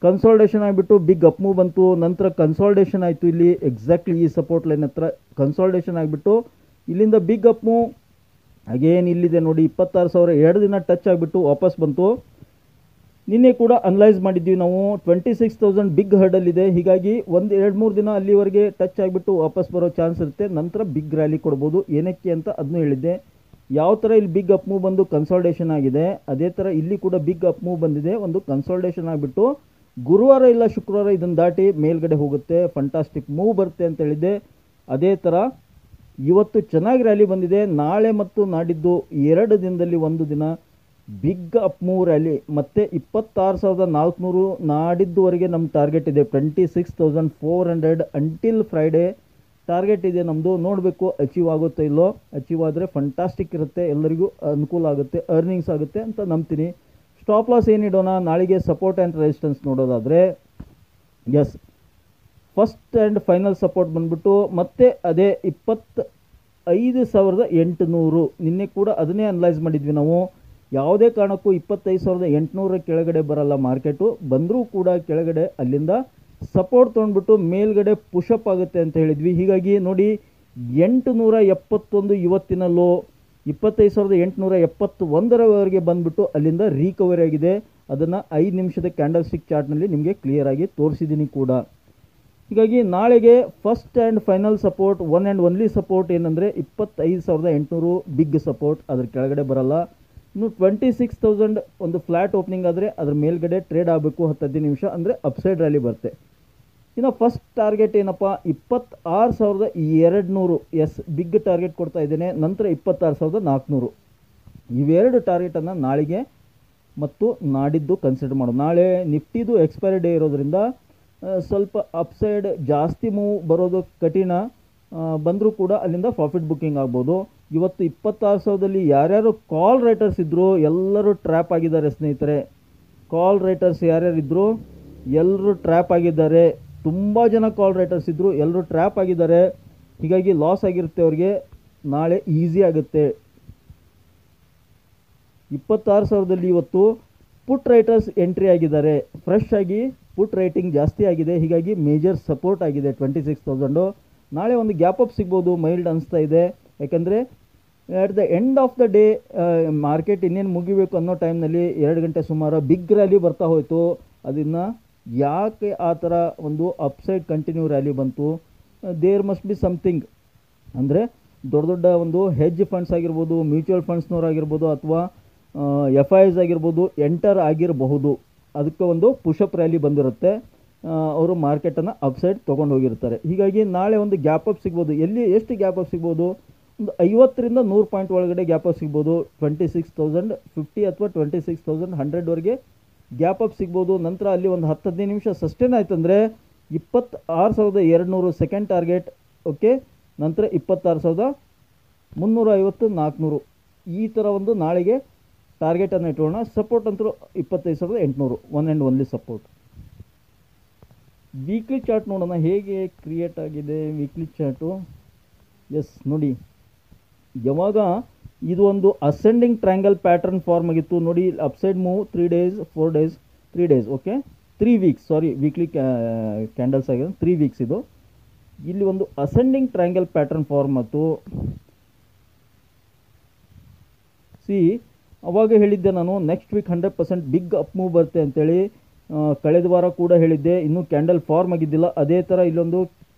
ಕನ್ಸಾಲ್ಟೇಷನ್ ಆಗಿಬಿಟ್ಟು ಬಿಗ್ ಅಪ್ ಮೂವ್ ಬಂತು. ನಂತರ ಕನ್ಸಾಲ್ಟೇಷನ್ ಆಯಿತು ಇಲ್ಲಿ ಎಕ್ಸಾಕ್ಟ್ಲಿ ಈ ಸಪೋರ್ಟ್ ಲೈನ್ ಹತ್ರ ಕನ್ಸಾಲ್ಟೇಷನ್ ಆಗಿಬಿಟ್ಟು ಇಲ್ಲಿಂದ ಬಿಗ್ ಅಪ್ ಮೂವ್ ಅಗೇನ್ ಇಲ್ಲಿದೆ ನೋಡಿ 26,000 2 ದಿನ ಟಚ್ ಆಗಿಬಿಟ್ಟು ವಾಪಸ್ ಬಂತು. ನಿನ್ನೆ ಕೂಡ ಅನಲೈಸ್ ಮಾಡಿದ್ವಿ ನಾವು 26,000 ಬಿಗ್ ಹರ್ಡಲ್ಲಿದೆ. ಹೀಗಾಗಿ 1-2-3 ದಿನ ಅಲ್ಲಿವರೆಗೆ ಟಚ್ ಆಗಿಬಿಟ್ಟು ವಾಪಸ್ ಬರೋ ಚಾನ್ಸ್ ಇರುತ್ತೆ. ನಂತರ ಬಿಗ್ ರ್ಯಾಲಿ ಕೊಡ್ಬೋದು. ಏನಕ್ಕೆ ಅಂತ ಅದನ್ನು ಹೇಳಿದ್ದೆ. ಯಾವ ಥರ ಇಲ್ಲಿ ಬಿಗ್ ಅಪ್ ಮೂವ್ ಬಂದು ಕನ್ಸಾಲ್ಟೇಷನ್ ಆಗಿದೆ, ಅದೇ ಥರ ಇಲ್ಲಿ ಕೂಡ ಬಿಗ್ ಅಪ್ ಮೂವ್ ಬಂದಿದೆ. ಒಂದು ಕನ್ಸಾಲ್ಟೇಷನ್ ಆಗಿಬಿಟ್ಟು ಗುರುವಾರ ಇಲ್ಲ ಶುಕ್ರವಾರ ಇದನ್ನು ದಾಟಿ ಮೇಲ್ಗಡೆ ಹೋಗುತ್ತೆ, ಫಂಟಾಸ್ಟಿಕ್ ಮೂವ್ ಬರುತ್ತೆ ಅಂತ ಹೇಳಿದ್ದೆ. ಅದೇ ಥರ ಇವತ್ತು ಚೆನ್ನಾಗಿ ರ್ಯಾಲಿ ಬಂದಿದೆ. ನಾಳೆ ಮತ್ತು ನಾಡಿದ್ದು 2 ದಿನದಲ್ಲಿ ಒಂದು ದಿನ ಬಿಗ್ ಅಪ್ ಮೂವ್ ರ್ಯಾಲಿ. ಮತ್ತು 26,400 ನಾಡಿದ್ದುವರೆಗೆ ನಮ್ಮ ಟಾರ್ಗೆಟ್ ಇದೆ 26,400 ಅಂಟಿಲ್ ಫ್ರೈಡೇ ಟಾರ್ಗೆಟ್ ಇದೆ ನಮ್ಮದು. ನೋಡಬೇಕು ಅಚೀವ್ ಆಗುತ್ತೋ ಇಲ್ಲೋ. ಅಚೀವ್ ಆದರೆ ಫಂಟಾಸ್ಟಿಕ್ ಇರುತ್ತೆ, ಎಲ್ಲರಿಗೂ ಅನುಕೂಲ ಆಗುತ್ತೆ, ಅರ್ನಿಂಗ್ಸ್ ಆಗುತ್ತೆ ಅಂತ ನಂಬ್ತೀನಿ. ಸ್ಟಾಪ್ ಲಾಸ್ ಏನಿಡೋಣ, ನಾಳೆಗೆ ಸಪೋರ್ಟ್ ಆ್ಯಂಡ್ ರೆಸಿಸ್ಟೆನ್ಸ್ ನೋಡೋದಾದರೆ as first and final support ಬಂದ್ಬಿಟ್ಟು ಮತ್ತೆ ಅದೇ 25,800. ನಿನ್ನೆ ಕೂಡ ಅದನ್ನೇ ಅನಲೈಸ್ ಮಾಡಿದ್ವಿ ನಾವು. ಯಾವುದೇ ಕಾರಣಕ್ಕೂ 25,800 ಕೆಳಗಡೆ ಬರಲ್ಲ ಮಾರ್ಕೆಟು. ಬಂದರೂ ಕೂಡ ಕೆಳಗಡೆ ಅಲ್ಲಿಂದ ಸಪೋರ್ಟ್ ತೊಗೊಂಡ್ಬಿಟ್ಟು ಮೇಲ್ಗಡೆ ಪುಷಪ್ ಆಗುತ್ತೆ ಅಂತ ಹೇಳಿದ್ವಿ. ಹೀಗಾಗಿ ನೋಡಿ 871 ಇವತ್ತಿನ ಲೋ 25,871ರವರೆಗೆ ಬಂದ್ಬಿಟ್ಟು ಅಲ್ಲಿಂದ ರಿಕವರಿ ಆಗಿದೆ. ಅದನ್ನು 5 ನಿಮಿಷದ ಕ್ಯಾಂಡಲ್ ಸ್ಟಿಕ್ ಚಾರ್ಟ್ನಲ್ಲಿ ನಿಮಗೆ ಕ್ಲಿಯರ್ ಆಗಿ ತೋರಿಸಿದ್ದೀನಿ ಕೂಡ. ಹೀಗಾಗಿ ನಾಳೆಗೆ first and final support one and only support ಏನಂದರೆ 25,800 ಬಿಗ್ ಸಪೋರ್ಟ್, ಅದ್ರ ಕೆಳಗಡೆ ಬರಲ್ಲ. ಇನ್ನು 26,000 ಒಂದು ಫ್ಲ್ಯಾಟ್ ಓಪನಿಂಗ್ ಆದರೆ ಅದ್ರ ಮೇಲ್ಗಡೆ ಟ್ರೇಡ್ ಆಗಬೇಕು 10-15 ನಿಮಿಷ, ಅಂದರೆ ಅಪ್ಸೈಡ್ ರ್ಯಾಲಿ ಬರುತ್ತೆ. ಇನ್ನು ಫಸ್ಟ್ ಟಾರ್ಗೆಟ್ ಏನಪ್ಪ 26,200 ಎಸ್ ಬಿಗ್ ಟಾರ್ಗೆಟ್ ಕೊಡ್ತಾ ಇದ್ದೇನೆ. ನಂತರ 26,400 ಇವೆರಡು ಟಾರ್ಗೆಟನ್ನು ನಾಳೆಗೆ ಮತ್ತು ನಾಡಿದ್ದು ಕನ್ಸಿಡರ್ ಮಾಡೋದು. ನಾಳೆ ನಿಫ್ಟಿದು ಎಕ್ಸ್ಪೈರಿ ಡೇ ಇರೋದ್ರಿಂದ ಸ್ವಲ್ಪ ಅಪ್ಸೈಡ್ ಜಾಸ್ತಿ ಮೂವ್ ಬರೋದು ಕಠಿಣ, ಬಂದರೂ ಕೂಡ ಅಲ್ಲಿಂದ ಪ್ರಾಫಿಟ್ ಬುಕ್ಕಿಂಗ್ ಆಗ್ಬೋದು. ಇವತ್ತು 26,000ದಲ್ಲಿ ಯಾರ್ಯಾರು ಕಾಲ್ ರೈಟರ್ಸ್ ಇದ್ದರು ಎಲ್ಲರೂ ಟ್ರ್ಯಾಪ್ ಆಗಿದ್ದಾರೆ ಸ್ನೇಹಿತರೆ. ಕಾಲ್ ರೈಟರ್ಸ್ ಯಾರ್ಯಾರಿದ್ದರು ಎಲ್ಲರೂ ಟ್ರ್ಯಾಪ್ ಆಗಿದ್ದಾರೆ. ತುಂಬ ಜನ ಕಾಲ್ ರೈಟರ್ಸ್ ಇದ್ದರು, ಎಲ್ಲರೂ ಟ್ರ್ಯಾಪ್ ಆಗಿದ್ದಾರೆ. ಹೀಗಾಗಿ ಲಾಸ್ ಆಗಿರುತ್ತೆ ಅವ್ರಿಗೆ. ನಾಳೆ ಈಸಿ ಆಗುತ್ತೆ. 26,000ದಲ್ಲಿ ಇವತ್ತು ಪುಟ್ ರೈಟರ್ಸ್ ಎಂಟ್ರಿ ಆಗಿದ್ದಾರೆ. ಫ್ರೆಶ್ ಆಗಿ ಪುಟ್ ರೈಟಿಂಗ್ ಜಾಸ್ತಿ ಆಗಿದೆ. ಹೀಗಾಗಿ ಮೇಜರ್ ಸಪೋರ್ಟ್ ಆಗಿದೆ 26,000. ನಾಳೆ ಒಂದು ಗ್ಯಾಪ್ ಅಪ್ ಸಿಗ್ಬೋದು, ಮೈಲ್ಡ್ ಅನಿಸ್ತಾ ಇದೆ. ಯಾಕೆಂದರೆ at the end of the day market ಇನ್ನೇನು ಮುಗಿಬೇಕು ಅನ್ನೋ ಟೈಮ್ನಲ್ಲಿ 2 ಗಂಟೆ ಸುಮಾರು ಬಿಗ್ ರ್ಯಾಲಿ ಬರ್ತಾ ಹೋಯಿತು. ಅದನ್ನು ಯಾಕೆ ಆ ಥರ ಒಂದು ಅಪ್ಸೈಡ್ ಕಂಟಿನ್ಯೂ ರ್ಯಾಲಿ ಬಂತು? There must be something. ಅಂದರೆ ದೊಡ್ಡ ದೊಡ್ಡ ಒಂದು ಹೆಡ್ಜ್ ಫಂಡ್ಸ್ ಆಗಿರ್ಬೋದು, ಮ್ಯೂಚುವಲ್ ಫಂಡ್ಸ್ನವ್ರಾಗಿರ್ಬೋದು, ಅಥವಾ FIs ಆಗಿರ್ಬೋದು ಎಂಟರ್ ಆಗಿರಬಹುದು. ಅದಕ್ಕೆ ಒಂದು ಪುಷಪ್ ರ್ಯಾಲಿ ಬಂದಿರುತ್ತೆ. ಅವರು ಮಾರ್ಕೆಟನ್ನು ಅಪ್ಸೈಡ್ ತೊಗೊಂಡು ಹೋಗಿರ್ತಾರೆ. ಹೀಗಾಗಿ ನಾಳೆ ಒಂದು ಗ್ಯಾಪ್ ಅಪ್ ಸಿಗ್ಬೋದು. ಎಷ್ಟು ಗ್ಯಾಪ್ ಅಪ್ ಸಿಗ್ಬೋದು? ಒಂದು 50ರಿಂದ 100 ಪಾಯಿಂಟ್ ಒಳಗಡೆ ಗ್ಯಾಪ್ ಅಪ್ ಸಿಗ್ಬೋದು. 26,050 ಅಥವಾ 26,100ವರೆಗೆ ಗ್ಯಾಪ್ ಅಪ್ ಸಿಗ್ಬೋದು. ನಂತರ ಅಲ್ಲಿ ಒಂದು 10-15 ನಿಮಿಷ ಸಸ್ಟೇನ್ ಆಯ್ತಂದರೆ 26,200 ಸೆಕೆಂಡ್ ಟಾರ್ಗೆಟ್. ಓಕೆ, ನಂತರ 26,350-400 ಈ ಥರ ಒಂದು ನಾಳೆಗೆ ಟಾರ್ಗೆಟನ್ನು ಇಟ್ಕೊಳ್ಳೋಣ. ಸಪೋರ್ಟ್ ಅಂತೂ 25,800 one and only support. Weekly chart ನೋಡೋಣ ಹೇಗೆ ಕ್ರಿಯೇಟ್ ಆಗಿದೆ ವೀಕ್ಲಿ ಚಾರ್ಟು. ಎಸ್ ನೋಡಿ, ಯಾವಾಗ ಇದು ಒಂದು ಅಸೆಂಡಿಂಗ್ ಟ್ರಯಾಂಗಲ್ ಪ್ಯಾಟರ್ನ್ ಫಾರ್ಮ್ ಆಗಿತ್ತು ನೋಡಿ. Upside move 3 days 4 days 3 days okay 3 weeks ಸಾರಿ ವೀಕ್ಲಿ ಕ್ಯಾಂಡಲ್ಸ್ ಆಗಿದೆ 3 weeks. ಇದು ಇಲ್ಲಿ ಒಂದು ಅಸೆಂಡಿಂಗ್ ಟ್ರಯಾಂಗಲ್ ಪ್ಯಾಟರ್ನ್ ಫಾರ್ಮ್ ಆಯಿತು. ಅವಾಗ ಹೇಳಿದ್ದೆ ನಾನು next week 100% big up move ಬರುತ್ತೆ ಅಂತೇಳಿ. ಕಳೆದ ವಾರ ಕೂಡ ಹೇಳಿದ್ದೆ, ಇನ್ನೂ ಕ್ಯಾಂಡಲ್ ಫಾರ್ಮ್ ಆಗಿದ್ದಿಲ್ಲ. ಅದೇ ಥರ ಇಲ್ಲೊಂದು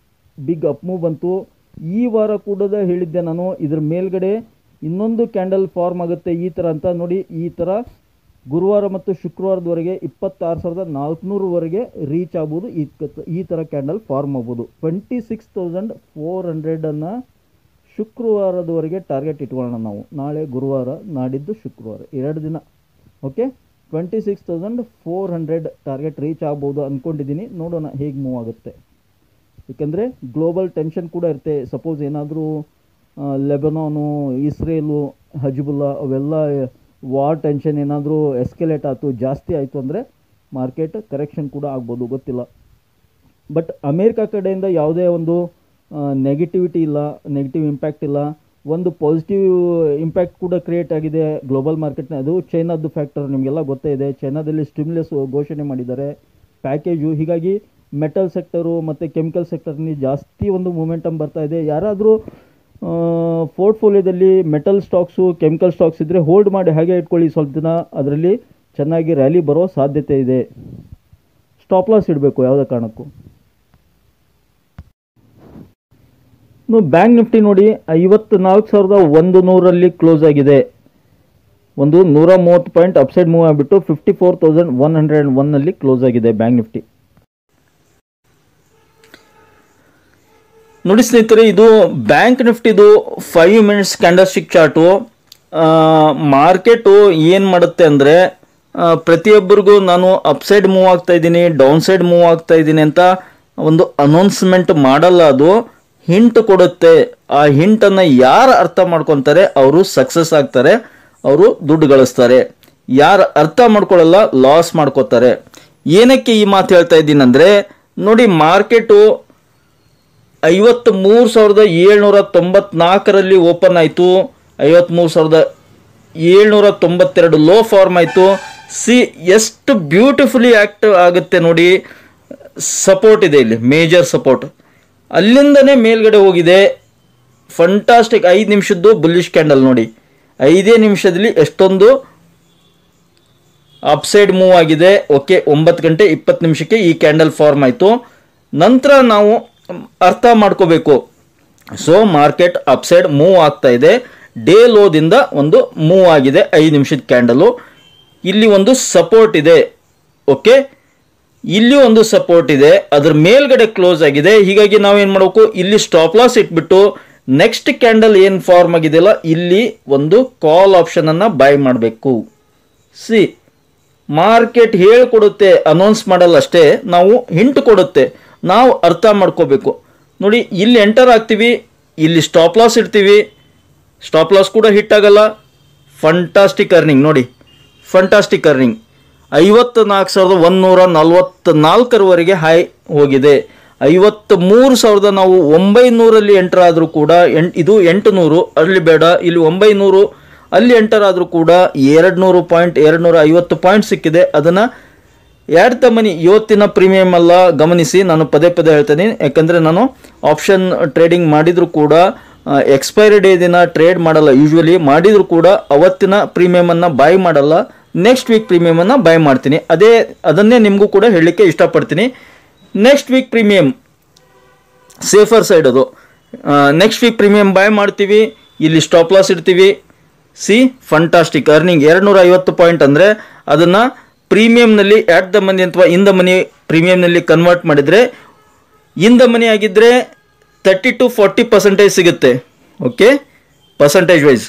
ಬಿಗ್ ಅಪ್ ಮೂವ್ ಬಂತು. ಈ ವಾರ ಕೂಡ ಹೇಳಿದ್ದೆ ನಾನು ಇದ್ರ ಮೇಲ್ಗಡೆ ಇನ್ನೊಂದು ಕ್ಯಾಂಡಲ್ ಫಾರ್ಮ್ ಆಗುತ್ತೆ ಈ ಥರ ಅಂತ. ನೋಡಿ ಈ ಥರ ಗುರುವಾರ ಮತ್ತು ಶುಕ್ರವಾರದವರೆಗೆ 26,400ವರೆಗೆ ರೀಚ್ ಆಗ್ಬೋದು. ಈ ಥರ ಕ್ಯಾಂಡಲ್ ಫಾರ್ಮ್ ಆಗ್ಬೋದು. 26,400 ಶುಕ್ರವಾರದವರೆಗೆ ಟಾರ್ಗೆಟ್ ಇಟ್ಕೊಳ್ಳೋಣ ನಾವು. ನಾಳೆ ಗುರುವಾರ, ನಾಡಿದ್ದು ಶುಕ್ರವಾರ, 2 ದಿನ. ಓಕೆ, 26,400 ಟಾರ್ಗೆಟ್ ರೀಚ್ ಆಗ್ಬೋದು ಅಂದ್ಕೊಂಡಿದ್ದೀನಿ. ನೋಡೋಣ ಹೇಗೆ ಮೂವ್ ಆಗುತ್ತೆ. ಏಕೆಂದರೆ ಗ್ಲೋಬಲ್ ಟೆನ್ಷನ್ ಕೂಡ ಇರುತ್ತೆ. ಸಪೋಸ್ ಏನಾದರೂ ಲೆಬನಾನು, ಇಸ್ರೇಲು, ಹಜ್ಬುಲ್ಲಾ ಅವೆಲ್ಲ ವಾರ್ ಟೆನ್ಷನ್ ಏನಾದರೂ ಎಸ್ಕಲೇಟ್ ಆಯಿತು, ಜಾಸ್ತಿ ಆಯಿತು ಅಂದರೆ ಮಾರ್ಕೆಟ್ ಕರೆಕ್ಷನ್ ಕೂಡ ಆಗ್ಬೋದು, ಗೊತ್ತಿಲ್ಲ. ಬಟ್ ಅಮೇರಿಕಾ ಕಡೆಯಿಂದ ಯಾವುದೇ ಒಂದು ನೆಗೆಟಿವಿಟಿ ಇಲ್ಲ, ನೆಗೆಟಿವ್ ಇಂಪ್ಯಾಕ್ಟ್ ಇಲ್ಲ. ಒಂದು ಪಾಸಿಟಿವ್ ಇಂಪ್ಯಾಕ್ಟ್ ಕೂಡ ಕ್ರಿಯೇಟ್ ಆಗಿದೆ ಗ್ಲೋಬಲ್ ಮಾರ್ಕೆಟ್ನ. ಅದು ಚೈನಾದ್ದು ಫ್ಯಾಕ್ಟರ್ ನಿಮಗೆಲ್ಲ ಗೊತ್ತೇ ಇದೆ. ಚೈನಾದಲ್ಲಿ ಸ್ಟಿಮ್ಯುಲಸ್ ಘೋಷಣೆ ಮಾಡಿದ್ದಾರೆ. ಪ್ಯಾಕೇಜು. ಹೀಗಾಗಿ ಮೆಟಲ್ ಸೆಕ್ಟರು ಮತ್ತು ಕೆಮಿಕಲ್ ಸೆಕ್ಟರ್ನಲ್ಲಿ ಜಾಸ್ತಿ ಒಂದು ಮೂಮೆಂಟಮ್ ಬರ್ತಾ ಇದೆ. ಯಾರಾದರೂ ಪೋರ್ಟ್ಫೋಲಿಯೋದಲ್ಲಿ ಮೆಟಲ್ ಸ್ಟಾಕ್ಸು ಕೆಮಿಕಲ್ ಸ್ಟಾಕ್ಸ್ ಇದ್ದರೆ ಹೋಲ್ಡ್ ಮಾಡಿ ಹಾಗೆ ಇಟ್ಕೊಳ್ಳಿ ಸ್ವಲ್ಪ ದಿನ, ಅದರಲ್ಲಿ ಚೆನ್ನಾಗಿ ರ್ಯಾಲಿ ಬರೋ ಸಾಧ್ಯತೆ ಇದೆ. ಸ್ಟಾಪ್ ಲಾಸ್ ಇಡಬೇಕು ಯಾವುದೇ ಕಾರಣಕ್ಕೂ. ಬ್ಯಾಂಕ್ ನಿಫ್ಟಿ ನೋಡಿ 54,100 ಕ್ಲೋಸ್ ಆಗಿದೆ. ಒಂದು 130 ಪಾಯಿಂಟ್ ಅಪ್ಸೈಡ್ ಮೂವ್ ಆಗಿಬಿಟ್ಟು 54,101 ಕ್ಲೋಸ್ ಆಗಿದೆ ಬ್ಯಾಂಕ್ ನಿಫ್ಟಿ. ನೋಡಿ ಸ್ನೇಹಿತರೆ, ಇದು ಬ್ಯಾಂಕ್ ನಿಫ್ಟಿದು 5 ಮಿನಿಟ್ಸ್ ಕ್ಯಾಂಡಲ್ಸ್ಟಿಕ್ ಚಾರ್ಟು. ಮಾರ್ಕೆಟು ಏನು ಮಾಡುತ್ತೆ ಅಂದರೆ, ಪ್ರತಿಯೊಬ್ಬರಿಗೂ ನಾನು ಅಪ್ಸೈಡ್ ಮೂವ್ ಆಗ್ತಾ ಇದ್ದೀನಿ, ಡೌನ್ ಸೈಡ್ ಮೂವ್ ಆಗ್ತಾ ಇದ್ದೀನಿ ಅಂತ ಒಂದು ಅನೌನ್ಸ್ಮೆಂಟ್ ಮಾಡಲ್ಲ. ಅದು ಹಿಂಟ್ ಕೊಡುತ್ತೆ. ಆ ಹಿಂಟನ್ನು ಯಾರು ಅರ್ಥ ಮಾಡ್ಕೊತಾರೆ ಅವರು ಸಕ್ಸಸ್ ಆಗ್ತಾರೆ, ಅವರು ದುಡ್ಡು ಗಳಿಸ್ತಾರೆ. ಯಾರು ಅರ್ಥ ಮಾಡ್ಕೊಳ್ಳಲ್ಲ ಲಾಸ್ ಮಾಡ್ಕೋತಾರೆ. ಏನಕ್ಕೆ ಈ ಮಾತು ಹೇಳ್ತಾ ಇದ್ದೀನಿ ಅಂದರೆ, ನೋಡಿ ಮಾರ್ಕೆಟು 53,794 ಓಪನ್ ಆಯಿತು, 53,792 ಲೋ ಫಾರ್ಮ್ ಆಯಿತು. ಎಷ್ಟು ಬ್ಯೂಟಿಫುಲಿ ಆ್ಯಕ್ಟಿವ್ ಆಗುತ್ತೆ ನೋಡಿ. ಸಪೋರ್ಟ್ ಇದೆ ಇಲ್ಲಿ, ಮೇಜರ್ ಸಪೋರ್ಟ್. ಅಲ್ಲಿಂದನೇ ಮೇಲ್ಗಡೆ ಹೋಗಿದೆ. ಫಂಟಾಸ್ಟಿಕ್ 5 ನಿಮಿಷದ್ದು ಬುಲ್ಲಿಶ್ ಕ್ಯಾಂಡಲ್ ನೋಡಿ. 5 ನಿಮಿಷದಲ್ಲಿ ಎಷ್ಟೊಂದು ಅಪ್ಸೈಡ್ ಮೂವ್ ಆಗಿದೆ. ಓಕೆ, 9 ಗಂಟೆ 20 ನಿಮಿಷಕ್ಕೆ ಈ ಕ್ಯಾಂಡಲ್ ಫಾರ್ಮ್ ಆಯಿತು. ನಂತರ ನಾವು ಅರ್ಥ ಮಾಡ್ಕೋಬೇಕು. ಸೊ ಮಾರ್ಕೆಟ್ ಅಪ್ಸೈಡ್ ಮೂವ್ ಆಗ್ತಾ ಇದೆ. ಡೇ ಲೋದಿಂದ ಒಂದು ಮೂವ್ ಆಗಿದೆ 5 ನಿಮಿಷದ ಕ್ಯಾಂಡಲು. ಇಲ್ಲಿ ಒಂದು ಸಪೋರ್ಟ್ ಇದೆ. ಓಕೆ, ಇಲ್ಲಿ ಒಂದು ಸಪೋರ್ಟ್ ಇದೆ, ಅದ್ರ ಮೇಲ್ಗಡೆ ಕ್ಲೋಸ್ ಆಗಿದೆ. ಹೀಗಾಗಿ ನಾವೇನು ಮಾಡಬೇಕು, ಇಲ್ಲಿ ಸ್ಟಾಪ್ ಲಾಸ್ ಇಟ್ಬಿಟ್ಟು ನೆಕ್ಸ್ಟ್ ಕ್ಯಾಂಡಲ್ ಏನು ಫಾರ್ಮ್ ಆಗಿದೆಯಲ್ಲ ಇಲ್ಲಿ ಒಂದು ಕಾಲ್ ಆಪ್ಷನ್ ಅನ್ನ ಬೈ ಮಾಡಬೇಕು. ಮಾರ್ಕೆಟ್ ಹೇಳ್ಕೊಡುತ್ತೆ, ಅನೌನ್ಸ್ ಮಾಡಲ್ಲ ಅಷ್ಟೇ, ನಾವು ಹಿಂಟ್ ಕೊಡುತ್ತೆ, ನಾವು ಅರ್ಥ ಮಾಡ್ಕೋಬೇಕು. ನೋಡಿ ಇಲ್ಲಿ ಎಂಟರ್ ಆಗ್ತೀವಿ, ಇಲ್ಲಿ ಸ್ಟಾಪ್ ಲಾಸ್ ಇಡ್ತೀವಿ, ಸ್ಟಾಪ್ ಲಾಸ್ ಕೂಡ ಹಿಟ್ ಆಗಲ್ಲ. ಫಂಟಾಸ್ಟಿಕ್ ಅರ್ನಿಂಗ್ ನೋಡಿ, ಫಂಟಾಸ್ಟಿಕ್ ಅರ್ನಿಂಗ್. 54,144 ಹೈ ಹೋಗಿದೆ. 53,000 ನಾವು 900 ಎಂಟರ್ ಆದರೂ ಕೂಡ ಇದು 800 ಅಲ್ಲಿ ಬೇಡ, ಇಲ್ಲಿ 900 ಅಲ್ಲಿ ಎಂಟರ್ ಆದರೂ ಕೂಡ 200 ಪಾಯಿಂಟ್ 250 ಪಾಯಿಂಟ್ ಸಿಕ್ಕಿದೆ. ಅದನ್ನು ಯಾಡ್ ದ ಮನಿ ಇವತ್ತಿನ ಪ್ರೀಮಿಯಂ ಅಲ್ಲ, ಗಮನಿಸಿ. ನಾನು ಪದೇ ಪದೇ ಹೇಳ್ತೇನೆ, ಯಾಕಂದರೆ ನಾನು ಆಪ್ಷನ್ ಟ್ರೇಡಿಂಗ್ ಮಾಡಿದರೂ ಕೂಡ ಎಕ್ಸ್ಪೈರಿ ಡೇ ದಿನ ಟ್ರೇಡ್ ಮಾಡಲ್ಲ. ಯೂಶ್ವಲಿ ಮಾಡಿದರೂ ಕೂಡ ಅವತ್ತಿನ ಪ್ರೀಮಿಯಮನ್ನು ಬೈ ಮಾಡಲ್ಲ, ನೆಕ್ಸ್ಟ್ ವೀಕ್ ಪ್ರೀಮಿಯಮನ್ನು ಬೈ ಮಾಡ್ತೀನಿ. ಅದನ್ನೇ ನಿಮಗೂ ಕೂಡ ಹೇಳಲಿಕ್ಕೆ ಇಷ್ಟಪಡ್ತೀನಿ. Next week premium safer side ಅದು. ನೆಕ್ಸ್ಟ್ ವೀಕ್ ಪ್ರೀಮಿಯಂ ಬೈ ಮಾಡ್ತೀವಿ, ಇಲ್ಲಿ ಸ್ಟಾಪ್ ಲಾಸ್ ಇಡ್ತೀವಿ. ಫಂಟಾಸ್ಟಿಕ್ ಅರ್ನಿಂಗ್ 250 ಪಾಯಿಂಟ್ ಅಂದರೆ ಅದನ್ನು ಪ್ರೀಮಿಯಂನಲ್ಲಿ ಆಟ್ ದ ಮನಿ ಅಥವಾ ಇನ್ ದ ಮನಿ ಪ್ರೀಮಿಯಂನಲ್ಲಿ ಕನ್ವರ್ಟ್ ಮಾಡಿದರೆ, ಇನ್ ದ ಮನಿ ಆಗಿದ್ದರೆ 30 to 40% ಸಿಗುತ್ತೆ. Okay, percentage wise.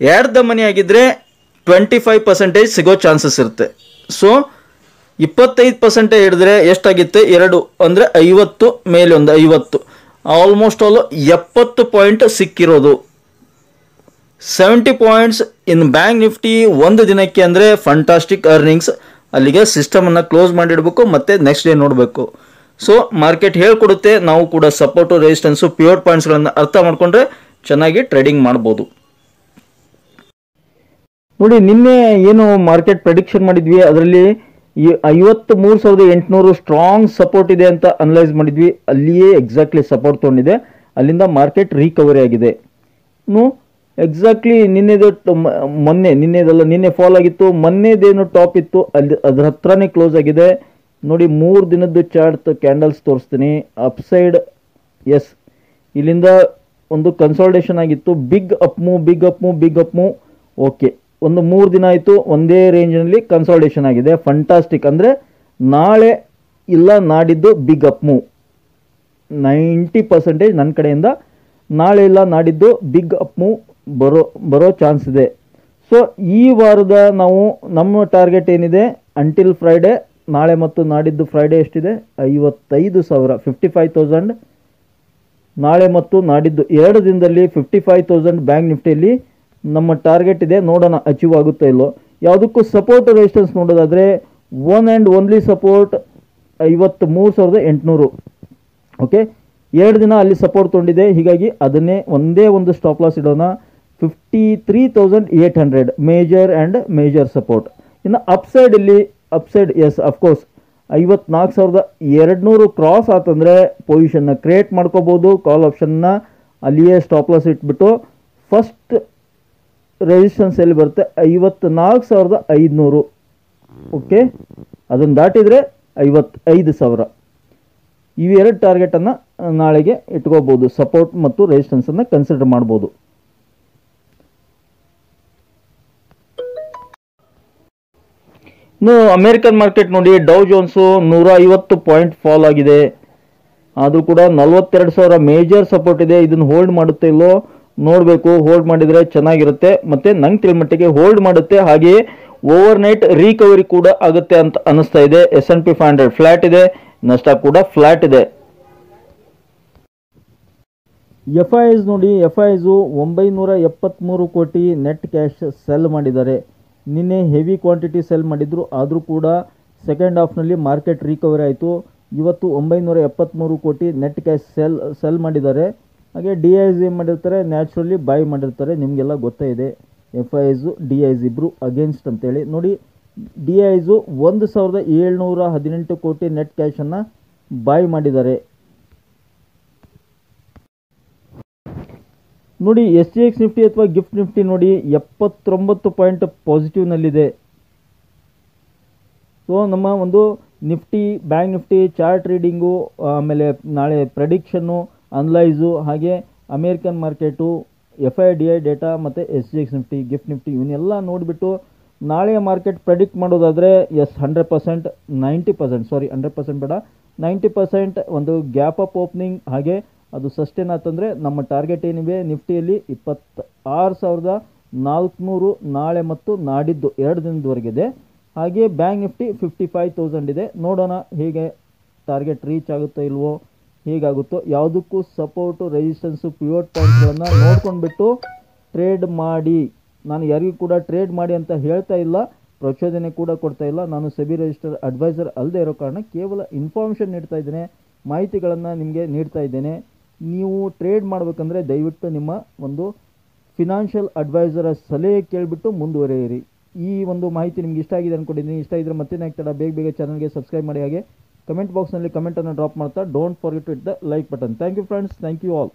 At the money ಆಗಿದ್ದರೆ 25% ಸಿಗೋ ಚಾನ್ಸಸ್ ಇರುತ್ತೆ. ಸೊ 25% ಹಿಡಿದ್ರೆ ಎಷ್ಟಾಗುತ್ತೆ, 2 ಅಂದರೆ 50 ಮೇಲೆ ಒಂದು 50, ಆಲ್ಮೋಸ್ಟ್ ಆಲ್ 70 ಪಾಯಿಂಟ್ ಸಿಕ್ಕಿರೋದು. 70 ಪಾಯಿಂಟ್ಸ್ ಇನ್ ಬ್ಯಾಂಕ್ ನಿಫ್ಟಿ ಒಂದು ದಿನಕ್ಕೆ ಅಂದರೆ ಫಂಟಾಸ್ಟಿಕ್ ಅರ್ನಿಂಗ್ಸ್. ಅಲ್ಲಿಗೆ ಸಿಸ್ಟಮನ್ನು ಕ್ಲೋಸ್ ಮಾಡಿಡಬೇಕು, ಮತ್ತೆ ನೆಕ್ಸ್ಟ್ ಡೇ ನೋಡಬೇಕು. ಸೊ ಮಾರ್ಕೆಟ್ ಹೇಳ್ಕೊಡುತ್ತೆ, ನಾವು ಕೂಡ ಸಪೋರ್ಟು ರೆಸಿಸ್ಟೆನ್ಸು ಪಿವೋಟ್ ಪಾಯಿಂಟ್ಸ್ಗಳನ್ನು ಅರ್ಥ ಮಾಡಿಕೊಂಡ್ರೆ ಚೆನ್ನಾಗಿ ಟ್ರೇಡಿಂಗ್ ಮಾಡ್ಬೋದು. ನೋಡಿ ನಿನ್ನೆ ಏನು ಮಾರ್ಕೆಟ್ ಪ್ರೆಡಿಕ್ಷನ್ ಮಾಡಿದ್ವಿ, ಅದರಲ್ಲಿ 53,800 ಸ್ಟ್ರಾಂಗ್ ಸಪೋರ್ಟ್ ಇದೆ ಅಂತ ಅನಲೈಸ್ ಮಾಡಿದ್ವಿ. ಅಲ್ಲಿಯೇ ಎಕ್ಸಾಕ್ಟ್ಲಿ ಸಪೋರ್ಟ್ ತೊಗೊಂಡಿದೆ, ಅಲ್ಲಿಂದ ಮಾರ್ಕೆಟ್ ರಿಕವರಿ ಆಗಿದೆ. ಎಕ್ಸಾಕ್ಟ್ಲಿ ನಿನ್ನೆ ಫಾಲ್ ಆಗಿತ್ತು, ಮೊನ್ನೆದೇನು ಟಾಪ್ ಇತ್ತು ಅಲ್ಲಿ ಅದ್ರ ಹತ್ರನೇ ಕ್ಲೋಸ್ ಆಗಿದೆ. ನೋಡಿ 3 ದಿನದ್ದು ಚಾರ್ಟ್ ಕ್ಯಾಂಡಲ್ಸ್ ತೋರಿಸ್ತೀನಿ. ಅಪ್ಸೈಡ್ ಎಸ್, ಇಲ್ಲಿಂದ ಒಂದು ಕನ್ಸಾಲ್ಟೇಷನ್ ಆಗಿತ್ತು, ಬಿಗ್ ಅಪ್ ಮೂವ್. ಓಕೆ, ಒಂದು 3 ದಿನ ಆಯಿತು, ಒಂದೇ ರೇಂಜ್ನಲ್ಲಿ ಕನ್ಸಾಲ್ಟೇಷನ್ ಆಗಿದೆ. ಫಂಟಾಸ್ಟಿಕ್. ಅಂದರೆ ನಾಳೆ ಇಲ್ಲ ನಾಡಿದ್ದು ಬಿಗ್ ಅಪ್ ಮೂವ್ 90% ನನ್ನ ಕಡೆಯಿಂದ. ನಾಳೆ ಇಲ್ಲ ನಾಡಿದ್ದು ಬಿಗ್ ಅಪ್ ಮೂವ್ ಬರೋ ಚಾನ್ಸ್ ಇದೆ. ಸೊ ಈ ವಾರದ ನಮ್ಮ ಟಾರ್ಗೆಟ್ ಏನಿದೆ, ಅಂಟಿಲ್ ಫ್ರೈಡೇ, ನಾಳೆ ಮತ್ತು ನಾಡಿದ್ದು ಫ್ರೈಡೇ ಎಷ್ಟಿದೆ, 55,000 55,000. ನಾಳೆ ಮತ್ತು ನಾಡಿದ್ದು 2 ದಿನದಲ್ಲಿ 55,000 ಬ್ಯಾಂಕ್ ನಿಫ್ಟಿಯಲ್ಲಿ ನಮ್ಮ ಟಾರ್ಗೆಟ್ ಇದೆ. ನೋಡೋಣ ಅಚೀವ್ ಆಗುತ್ತೋ ಇಲ್ಲೋ. ಯಾವುದಕ್ಕೂ ಸಪೋರ್ಟ್ ರೆಸಿಸ್ಟೆನ್ಸ್ ನೋಡೋದಾದರೆ one and only support 53,800. Okay, 2 ದಿನ ಅಲ್ಲಿ ಸಪೋರ್ಟ್ ತೊಗೊಂಡಿದೆ, ಹೀಗಾಗಿ ಅದನ್ನೇ ಒಂದೇ ಒಂದು ಸ್ಟಾಪ್ ಲಾಸ್ ಇಡೋಣ. 53,800 ಮೇಜರ್ ಸಪೋರ್ಟ್. ಇನ್ನು ಅಪ್ಸೈಡ್ ಎಸ್ ಅಫ್ಕೋರ್ಸ್ 54,200 ಕ್ರಾಸ್ ಆತಂದರೆ ಪೊಸಿಷನ್ನ ಕ್ರಿಯೇಟ್ ಮಾಡ್ಕೋಬೋದು. ಕಾಲ್ ಆಪ್ಷನ್ನ ಅಲ್ಲಿಯೇ ಸ್ಟಾಪ್ ಲಾಸ್ ಇಟ್ಬಿಟ್ಟು ಫಸ್ಟ್ ರೆಸಿಸ್ಟೆನ್ಸ್ ಎಲ್ಲಿ ಬರುತ್ತೆ 54,500. ಓಕೆ, ಅದನ್ನು ದಾಟಿದರೆ 55,000. ಇವೆರಡು ಟಾರ್ಗೆಟನ್ನು ನಾಳೆಗೆ ಇಟ್ಕೋಬೋದು. ಸಪೋರ್ಟ್ ಮತ್ತು ರೆಸಿಸ್ಟೆನ್ಸನ್ನು ಕನ್ಸಿಡರ್ ಮಾಡ್ಬೋದು. ಇನ್ನು ಅಮೇರಿಕನ್ ಮಾರ್ಕೆಟ್ ನೋಡಿ, ಡೌ ಜೋನ್ಸು 150 ಪಾಯಿಂಟ್ ಫಾಲ್ ಆಗಿದೆ. ಆದರೂ ಕೂಡ 42,000 ಮೇಜರ್ ಸಪೋರ್ಟ್ ಇದೆ. ಇದನ್ನು ಹೋಲ್ಡ್ ಮಾಡುತ್ತೆ ಇಲ್ಲೋ ನೋಡಬೇಕು. ಹೋಲ್ಡ್ ಮಾಡಿದರೆ ಚೆನ್ನಾಗಿರುತ್ತೆ, ಮತ್ತು ನಂಗೆ ತಿಳಿಮಟ್ಟಿಗೆ ಹೋಲ್ಡ್ ಮಾಡುತ್ತೆ. ಹಾಗೆಯೇ ಓವರ್ ನೈಟ್ ರಿಕವರಿ ಕೂಡ ಆಗುತ್ತೆ ಅಂತ ಅನಿಸ್ತಾ ಇದೆ. S&P 500 ಫ್ಲಾಟ್ ಇದೆ, ನಷ್ಟ ಕೂಡ ಫ್ಲಾಟ್ ಇದೆ. FIs ನೋಡಿ, FIs 973 ಕೋಟಿ ನೆಟ್ ಕ್ಯಾಶ್ ಸೆಲ್ ಮಾಡಿದ್ದಾರೆ. ನಿನ್ನೆ ಹೆವಿ ಕ್ವಾಂಟಿಟಿ ಸೆಲ್ ಮಾಡಿದ್ರು, ಆದರೂ ಕೂಡ ಸೆಕೆಂಡ್ ಹಾಫ್ನಲ್ಲಿ ಮಾರ್ಕೆಟ್ ರಿಕವರಿ ಆಯಿತು. ಇವತ್ತು 973 ಕೋಟಿ ನೆಟ್ ಕ್ಯಾಶ್ ಸೆಲ್ ಮಾಡಿದ್ದಾರೆ. ಹಾಗೆ DIs ಏನು ಮಾಡಿರ್ತಾರೆ, ನ್ಯಾಚುರಲಿ ಬೈ ಮಾಡಿರ್ತಾರೆ. ನಿಮಗೆಲ್ಲ ಗೊತ್ತೇ ಇದೆ FIs DIs ಇಬ್ಬರು ಅಗೇನ್ಸ್ಟ್ ಅಂತೇಳಿ. ನೋಡಿ, DIs 1,718 ಕೋಟಿ ನೆಟ್ ಕ್ಯಾಶನ್ನು ಬೈ ಮಾಡಿದ್ದಾರೆ. ನೋಡಿ, SGX ನಿಫ್ಟಿ ಅಥವಾ ಗಿಫ್ಟ್ ನಿಫ್ಟಿ ನೋಡಿ 79 ಪಾಯಿಂಟ್ ಪಾಸಿಟಿವ್ನಲ್ಲಿದೆ. ಸೊ ನಮ್ಮ ಒಂದು Nifty, bank Nifty chart reading, ಆಮೇಲೆ ನಾಳೆ ಪ್ರೆಡಿಕ್ಷನ್ನು, ಅನಲೈಸು, ಹಾಗೆ American market, FI DI data ಮತ್ತು SGX ನಿಫ್ಟಿ, ಗಿಫ್ಟ್ ನಿಫ್ಟಿ ಇವನ್ನೆಲ್ಲ ನೋಡಿಬಿಟ್ಟು ನಾಳೆಯ ಮಾರ್ಕೆಟ್ ಪ್ರೆಡಿಕ್ಟ್ ಮಾಡೋದಾದರೆ 100%, 100% ಬೇಡ, 90% ಒಂದು ಗ್ಯಾಪ್ ಅಪ್ ಓಪನಿಂಗ್, ಹಾಗೆ ಅದು ಸಸ್ಟೇನ್ ಆತಂದರೆ ನಮ್ಮ ಟಾರ್ಗೆಟ್ ಏನಿವೆ ನಿಫ್ಟಿಯಲ್ಲಿ 26,400 ನಾಳೆ ಮತ್ತು ನಾಡಿದ್ದು 2 ದಿನದವರೆಗಿದೆ. ಹಾಗೆ ಬ್ಯಾಂಕ್ ನಿಫ್ಟಿ 55,000 ಇದೆ. ನೋಡೋಣ ಹೇಗೆ ಟಾರ್ಗೆಟ್ ರೀಚ್ ಆಗುತ್ತೋ ಇಲ್ವೋ, ಹೇಗಾಗುತ್ತೋ. ಯಾವುದಕ್ಕೂ ಸಪೋರ್ಟು, ರೆಸಿಸ್ಟೆನ್ಸು, ಪಿವೋಟ್ ಪಾಯಿಂಟ್ಗಳನ್ನು ನೋಡ್ಕೊಂಡ್ಬಿಟ್ಟು ಟ್ರೇಡ್ ಮಾಡಿ. ನಾನು ಯಾರಿಗೂ ಕೂಡ ಟ್ರೇಡ್ ಮಾಡಿ ಅಂತ ಹೇಳ್ತಾ ಇಲ್ಲ, ಪ್ರಚೋದನೆ ಕೂಡ ಕೊಡ್ತಾ ಇಲ್ಲ. ನಾನು ಸೆಬಿ ರಿಜಿಸ್ಟರ್ ಅಡ್ವೈಸರ್ ಅಲ್ಲದೆ ಇರೋ ಕಾರಣ ಕೇವಲ ಇನ್ಫಾರ್ಮೇಷನ್ ನೀಡ್ತಾ ಇದ್ದೇನೆ, ಮಾಹಿತಿಗಳನ್ನು ನಿಮಗೆ ನೀಡ್ತಾ ಇದ್ದೇನೆ. ನೀವು ಟ್ರೇಡ್ ಮಾಡಬೇಕಂದ್ರೆ ದಯವಿಟ್ಟು ನಿಮ್ಮ ಒಂದು ಫಿನಾನ್ಷಿಯಲ್ ಅಡ್ವೈಸರ ಸಲಹೆ ಕೇಳಿಬಿಟ್ಟು ಮುಂದುವರಿಯಿರಿ. ಈ ಒಂದು ಮಾಹಿತಿ ನಿಮ್ಗೆ ಇಷ್ಟ ಆಗಿದೆ ಅಂದ್ಕೊಂಡಿದ್ದೀನಿ. ಇಷ್ಟ ಇದ್ದರೆ ಮತ್ತೆ ನಾಗ್ತಡ ಬೇಗ ಚಾನಲ್ಗೆ ಸಬ್ಸ್ಕ್ರೈಬ್ ಮಾಡಿ. ಹಾಗೆ ಕಮೆಂಟ್ ಬಾಕ್ಸ್ನಲ್ಲಿ ಕಮೆಂಟನ್ನು ಡ್ರಾಪ್ ಮಾಡ್ತಾ don't forget to hit the like button. Thank you friends, thank you all.